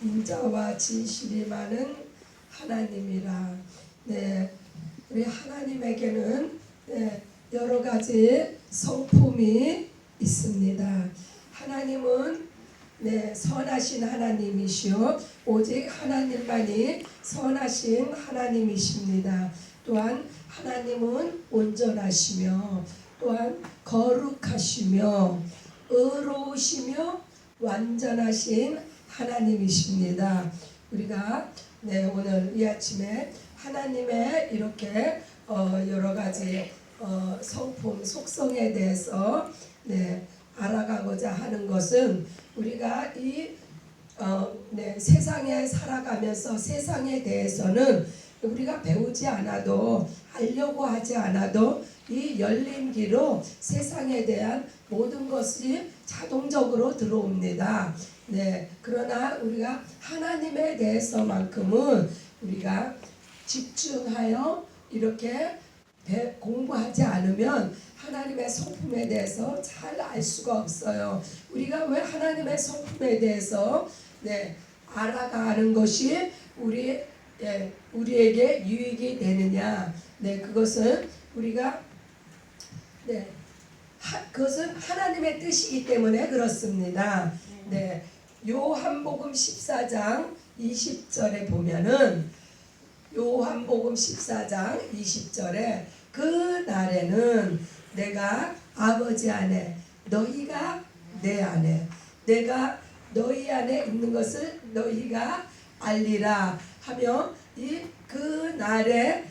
인자와 진실이 많은 하나님이라. 네, 우리 하나님에게는 여러 가지 성품이 있습니다. 하나님은 선하신 하나님이시오. 오직 하나님만이 선하신 하나님이십니다. 또한 하나님은 온전하시며 또한 거룩하시며 의로우시며 완전하신 하나님이십니다. 우리가 오늘 이 아침에 하나님의 이렇게 여러 가지 성품, 속성에 대해서 알아가고자 하는 것은 우리가 이 세상에 살아가면서 세상에 대해서는 우리가 배우지 않아도 알려고 하지 않아도 이 열린 귀로 세상에 대한 모든 것이 자동적으로 들어옵니다. 그러나 우리가 하나님에 대해서만큼은 우리가 집중하여 이렇게 공부하지 않으면 하나님의 성품에 대해서 잘 알 수가 없어요. 우리가 왜 하나님의 성품에 대해서 알아가는 것이 우리에게 유익이 되느냐? 그것은 우리가 그것은 하나님의 뜻이기 때문에 그렇습니다. 요한복음 14장 20절에 보면은 요한복음 14장 20절에 그 날에는 내가 아버지 안에 너희가 내 안에 내가 너희 안에 있는 것을 너희가 알리라 하며 그 날에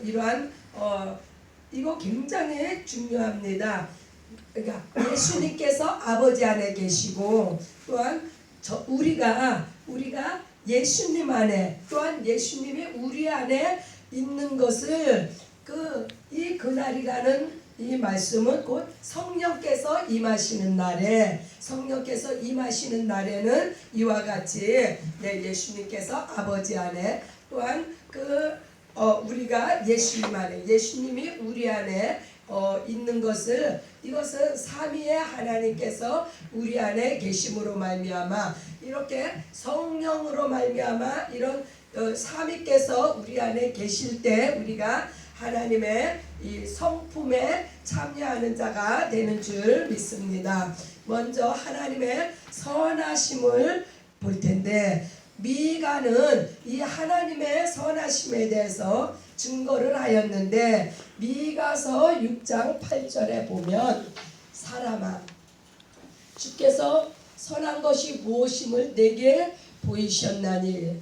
이러한 이거 굉장히 중요합니다. 그러니까 예수님께서 아버지 안에 계시고 또한 우리가 예수님 안에 또한 예수님이 우리 안에 있는 것을 그날이라는 이 말씀은 곧 성령께서 임하시는 날에는 이와 같이 예수님께서 아버지 안에 또한 우리가 예수님 안에 예수님이 우리 안에 있는 것을 이것은 삼위의 하나님께서 우리 안에 계심으로 말미암아 이렇게 성령으로 말미암아 이런 삼위께서 우리 안에 계실 때 우리가 하나님의 이 성품에 참여하는 자가 되는 줄 믿습니다. 먼저 하나님의 선하심을 볼 텐데 미가는 이 하나님의 선하심에 대해서 증거를 하였는데 미가서 6장 8절에 보면 사람아 주께서 선한 것이 무엇임을 내게 보이셨나니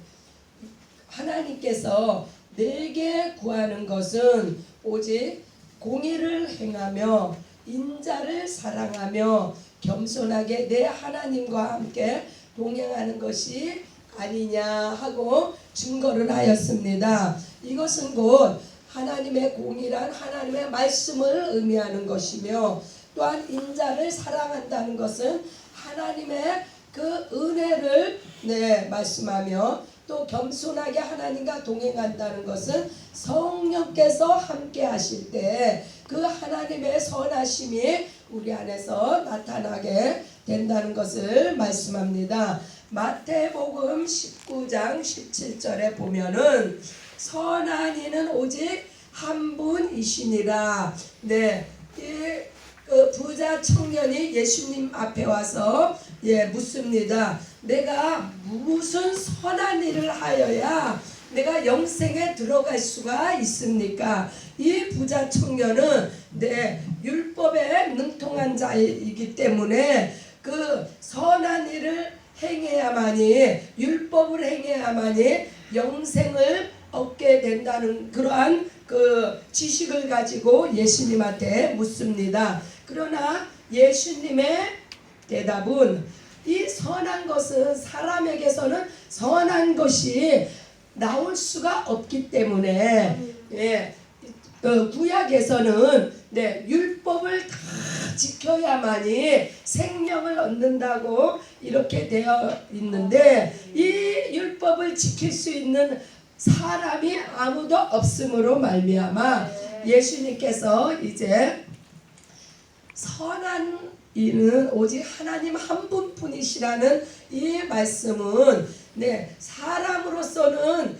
하나님께서 내게 구하는 것은 오직 공의를 행하며 인자를 사랑하며 겸손하게 내 하나님과 함께 동행하는 것이 아니냐 하고 증거를 하였습니다. 이것은 곧 하나님의 공의란 하나님의 말씀을 의미하는 것이며 또한 인자를 사랑한다는 것은 하나님의 그 은혜를 말씀하며 또 겸손하게 하나님과 동행한다는 것은 성령께서 함께 하실 때 그 하나님의 선하심이 우리 안에서 나타나게 된다는 것을 말씀합니다. 마태복음 19장 17절에 보면은 선한 이는 오직 한 분이시니라. 그 부자 청년이 예수님 앞에 와서 묻습니다. 내가 무슨 선한 일을 하여야 내가 영생에 들어갈 수가 있습니까? 이 부자 청년은 율법에 능통한 자이기 때문에 그 선한 일을 행해야만이 율법을 행해야만이 영생을 얻게 된다는 그러한 그 지식을 가지고 예수님한테 묻습니다. 그러나 예수님의 대답은 이 선한 것은 사람에게서는 선한 것이 나올 수가 없기 때문에 구약에서는 율법을 다 지켜야만이 생명을 얻는다고 이렇게 되어 있는데 이 율법을 지킬 수 있는 사람이 아무도 없음으로 말미암아 예수님께서 이제 선한 이는 오직 하나님 한 분뿐이시라는 이 말씀은 사람으로서는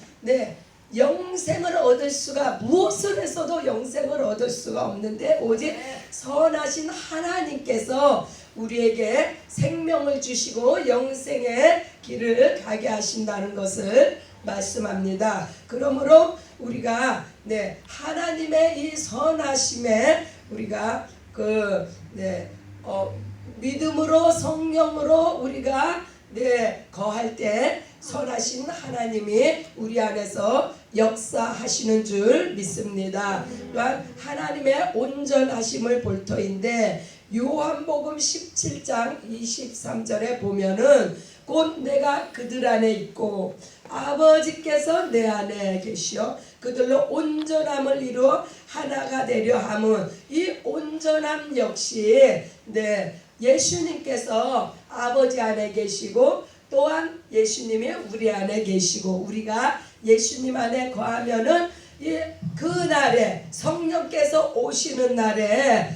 영생을 얻을 수가 무엇을 해서도 영생을 얻을 수가 없는데 오직 선하신 하나님께서 우리에게 생명을 주시고 영생의 길을 가게 하신다는 것을 말씀합니다. 그러므로 우리가 하나님의 이 선하심에 우리가 믿음으로 성령으로 우리가 거할 때 선하신 하나님이 우리 안에서 역사하시는 줄 믿습니다. 또한 하나님의 온전하심을 볼 터인데 요한복음 17장 23절에 보면은 곧 내가 그들 안에 있고 아버지께서 내 안에 계시어 그들로 온전함을 이루어 하나가 되려 함은 이 온전함 역시 예수님께서 아버지 안에 계시고 또한 예수님이 우리 안에 계시고 우리가 예수님 안에 거하면은 그날에 성령께서 오시는 날에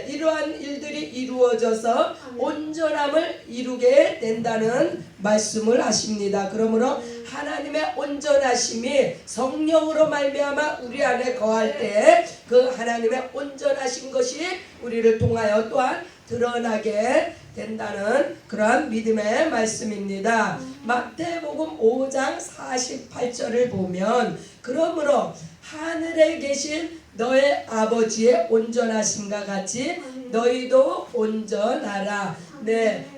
이러한 일들이 이루어져서 온전함을 이루게 된다는 말씀을 하십니다. 그러므로 하나님의 온전하심이 성령으로 말미암아 우리 안에 거할 때 그 하나님의 온전하신 것이 우리를 통하여 또한 드러나게 된다는 그러한 믿음의 말씀입니다. 마태복음 5장 48절을 보면 그러므로 하늘에 계신 너의 아버지의 온전하심과 같이 너희도 온전하라.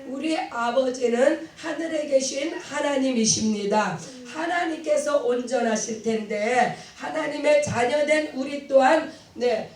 우리 아버지는 하늘에 계신 하나님이십니다. 하나님께서 온전하실 텐데 하나님의 자녀된 우리 또한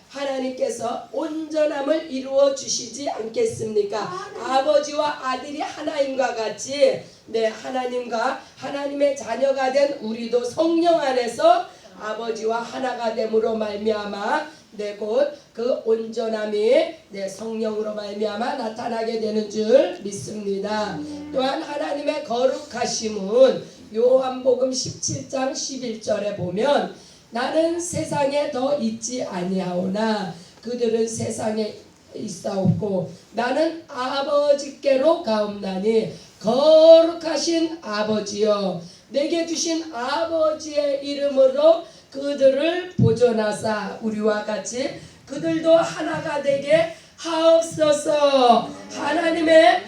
하나님께서 온전함을 이루어 주시지 않겠습니까? 아버지와 아들이 하나님과 같이 하나님과 하나님의 자녀가 된 우리도 성령 안에서 아버지와 하나가 됨으로 말미암아 곧 그 온전함이 성령으로 말미암아 나타나게 되는 줄 믿습니다. 또한 하나님의 거룩하심은 요한복음 17장 11절에 보면 나는 세상에 더 있지 아니하오나 그들은 세상에 있사옵고 나는 아버지께로 가옵나니 거룩하신 아버지여 내게 주신 아버지의 이름으로 그들을 보존하사 우리와 같이 그들도 하나가 되게 하옵소서. 하나님의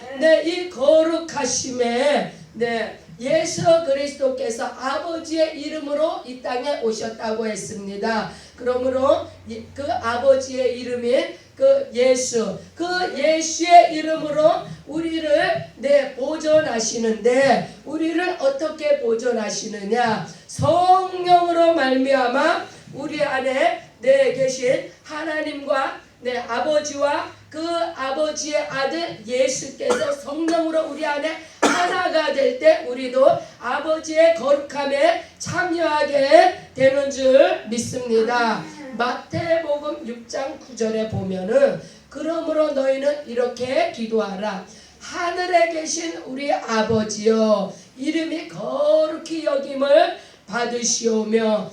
이 거룩하심에 예수 그리스도께서 아버지의 이름으로 이 땅에 오셨다고 했습니다. 그러므로 그 아버지의 이름이 그 예수의 이름으로 우리를 보존하시는데 우리를 어떻게 보존하시느냐? 성령으로 말미암아 우리 안에 계신 하나님과 아버지와 그 아버지의 아들 예수께서 성령으로 우리 안에 하나가 될 때 우리도 아버지의 거룩함에 참여하게 되는 줄 믿습니다. 마태복음 6장 9절에 보면은 그러므로 너희는 이렇게 기도하라. 하늘에 계신 우리 아버지여 이름이 거룩히 여김을 받으시오며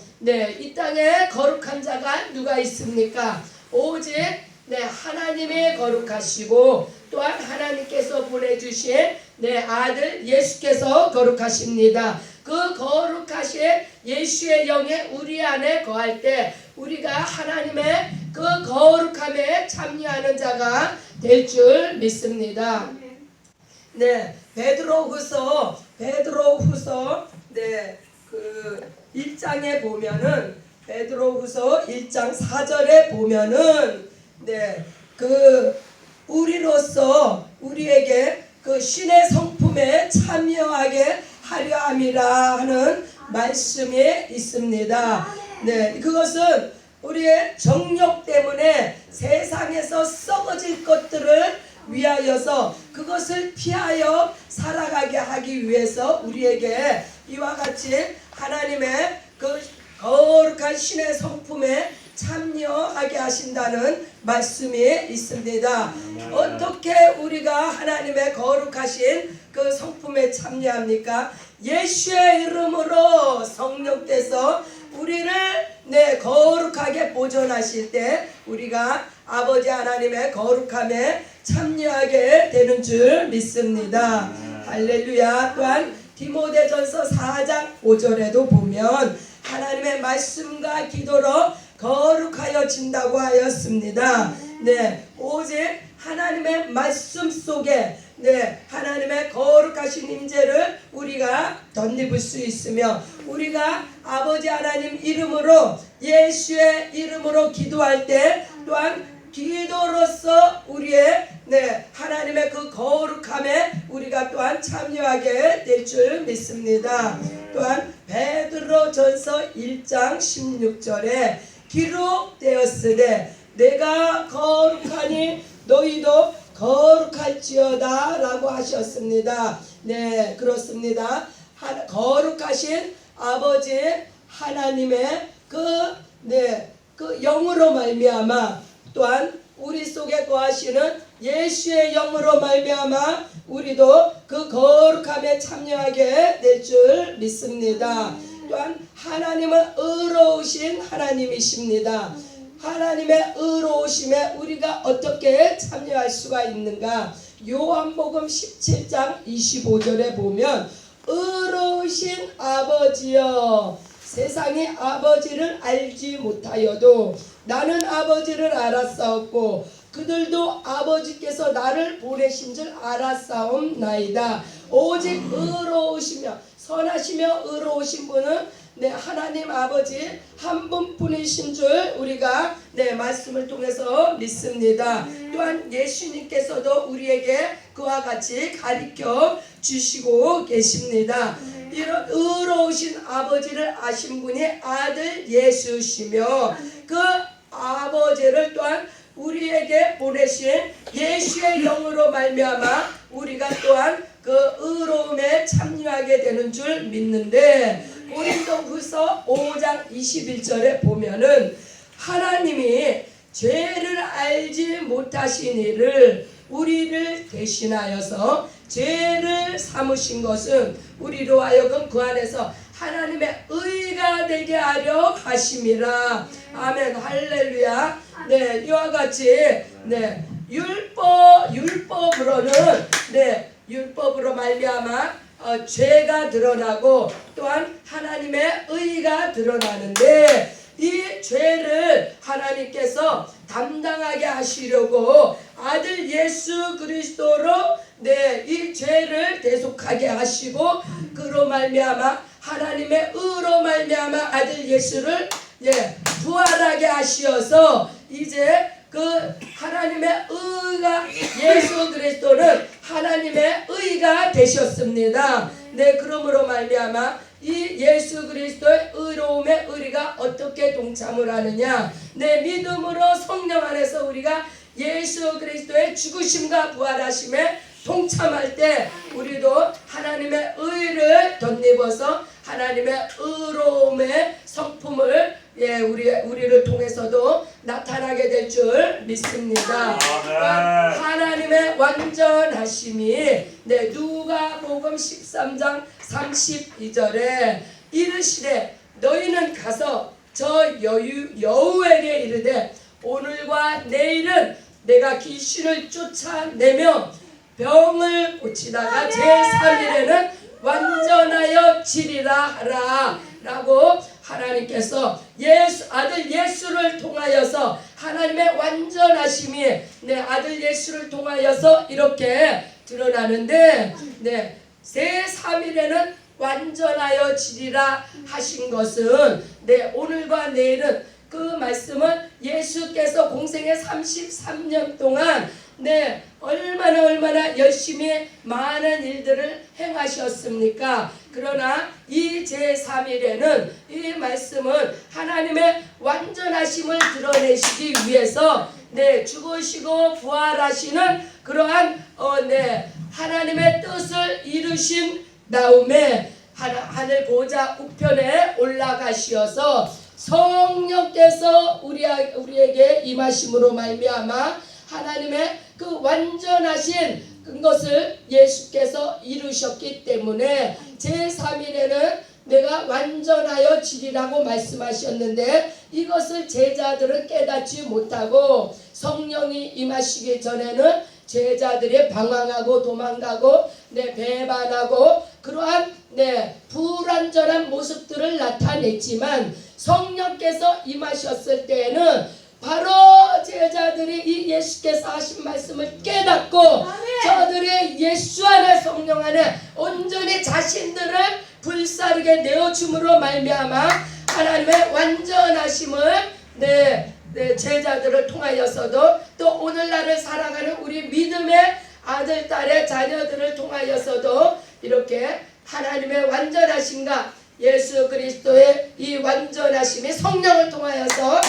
이 땅에 거룩한 자가 누가 있습니까? 오직 하나님이 거룩하시고 또한 하나님께서 보내주신 아들 예수께서 거룩하십니다. 그 거룩하신 예수의 영이 우리 안에 거할 때 우리가 하나님의 그 거룩함에 참여하는 자가 될 줄 믿습니다. 베드로후서 그 1장에 보면은 베드로후서 1장 4절에 보면은 그 우리로서 우리에게 그 신의 성품에 참여하게 하려 함이라 하는 말씀이 있습니다. 그것은 우리의 정욕 때문에 세상에서 썩어질 것들을 위하여서 그것을 피하여 살아가게 하기 위해서 우리에게 이와 같이 하나님의 그 거룩한 신의 성품에 참여하게 하신다는 말씀이 있습니다. 어떻게 우리가 하나님의 거룩하신 그 성품에 참여합니까? 예수의 이름으로 성령께서 우리를 거룩하게 보존하실 때 우리가 아버지 하나님의 거룩함에 참여하게 되는 줄 믿습니다. 할렐루야. 또한 디모데전서 4장 5절에도 보면 하나님의 말씀과 기도로 거룩하여진다고 하였습니다. 네, 오직 하나님의 말씀 속에 하나님의 거룩하신 임재를 우리가 덧입을 수 있으며, 우리가 아버지 하나님 이름으로, 예수의 이름으로 기도할 때 또한 기도로서 우리의 하나님의 그 거룩함에 우리가 또한 참여하게 될 줄 믿습니다. 또한 베드로전서 1장 16절에 기록되었으되 내가 거룩하니 너희도 거룩할지어다 라고 하셨습니다. 네, 그렇습니다. 거룩하신 아버지 하나님의 그 영으로 말미암아, 또한 우리 속에 거하시는 예수의 영으로 말미암아 우리도 그 거룩함에 참여하게 될 줄 믿습니다. 또한 하나님은 의로우신 하나님이십니다. 하나님의 의로우심에 우리가 어떻게 참여할 수가 있는가? 요한복음 17장 25절에 보면 의로우신 아버지여, 세상이 아버지를 알지 못하여도 나는 아버지를 알았사옵고 그들도 아버지께서 나를 보내신 줄 알았사옵나이다. 오직 의로우시며 선하시며 의로우신 분은 하나님 아버지 한 분뿐이신 줄 우리가 말씀을 통해서 믿습니다. 또한 예수님께서도 우리에게 그와 같이 가르쳐 주시고 계십니다. 이런 의로우신 아버지를 아신 분이 아들 예수시며, 그 아버지를 또한 우리에게 보내신 예수의 영으로 말미암아 우리가 또한 그 의로움에 참여하게 되는 줄 믿는데, 고린도후서 5장 21절에 보면은 하나님이 죄를 알지 못하신 이를 우리를 대신하여서 죄를 삼으신 것은 우리로 하여금 그 안에서 하나님의 의가 되게 하려 하심이라. 아멘, 할렐루야. 네, 이와 같이 율법으로는 율법으로 말미암아 죄가 드러나고 또한 하나님의 의가 드러나는데, 이 죄를 하나님께서 담당하게 하시려고 아들 예수 그리스도로 이 죄를 대속하게 하시고, 그로 말미암아 하나님의 의로 말미암아 아들 예수를 부활하게 하시어서 이제 그 하나님의 의가, 예수 그리스도는 하나님의 의가 되셨습니다. 그러므로 말미암아 이 예수 그리스도의 의로움에 우리가 어떻게 동참을 하느냐? 믿음으로 성령 안에서 우리가 예수 그리스도의 죽으심과 부활하심에 동참할 때 우리도 하나님의 의를 덧입어서 하나님의 의로움의 성품을 우리를 통해서도 나타나게 될 줄 믿습니다. 하나님의 완전하심이 누가복음 13장 32절에 이르시되 너희는 가서 저 여우에게 이르되 오늘과 내일은 내가 귀신을 쫓아내며 병을 고치다가 제3일에는 완전하여 지리라 하라 라고 하나님께서 아들 예수를 통하여서 하나님의 완전하심이 아들 예수를 통하여서 이렇게 드러나는데, 제3일에는 완전하여 지리라 하신 것은 오늘과 내일은 그 말씀은 예수께서 공생의 33년 동안 얼마나 열심히 많은 일들을 행하셨습니까? 그러나 이 제3일에는 이 말씀은 하나님의 완전하심을 드러내시기 위해서 죽으시고 부활하시는 그러한 하나님의 뜻을 이루신 다음에 하늘 보좌 우편에 올라가시어서 성령께서 우리에게 임하심으로 말미암아 하나님의 그 완전하신 그것을 예수께서 이루셨기 때문에 제3일에는 내가 완전하여 지리라고 말씀하셨는데, 이것을 제자들은 깨닫지 못하고 성령이 임하시기 전에는 제자들이 방황하고 도망가고 배반하고 그러한 불완전한 모습들을 나타냈지만 성령께서 임하셨을 때에는 바로 제자들이 이 예수께서 하신 말씀을 깨닫고 저들이 예수 안에 성령 안에 온전히 자신들을 불사르게 내어줌으로 말미암아 하나님의 완전하심을 제자들을 통하여서도 또 오늘날을 살아가는 우리 믿음의 아들, 딸의 자녀들을 통하여서도 이렇게 하나님의 완전하심과 예수 그리스도의 이 완전하심이 성령을 통하여서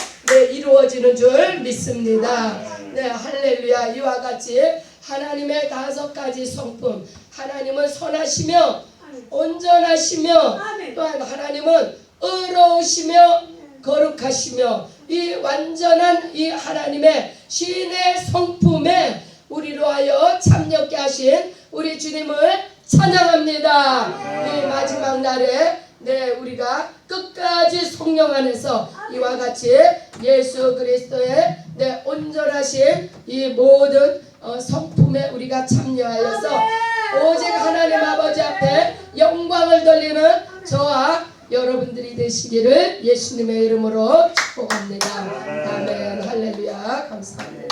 이루어지는 줄 믿습니다. 할렐루야. 이와 같이 하나님의 5가지 성품, 하나님은 선하시며 온전하시며 또한 하나님은 의로우시며 거룩하시며 이 완전한 이 하나님의 신의 성품에 우리로 하여 참여케 하신 우리 주님을 찬양합니다. 이 마지막 날에 우리가 끝까지 성령 안에서 이와 같이 예수 그리스도의 온전하신 이 모든 성품에 우리가 참여하여서 오직 하나님 아버지 앞에 영광을 돌리는 저와 여러분들이 되시기를 예수님의 이름으로 축복합니다. 아멘. 할렐루야. 감사합니다.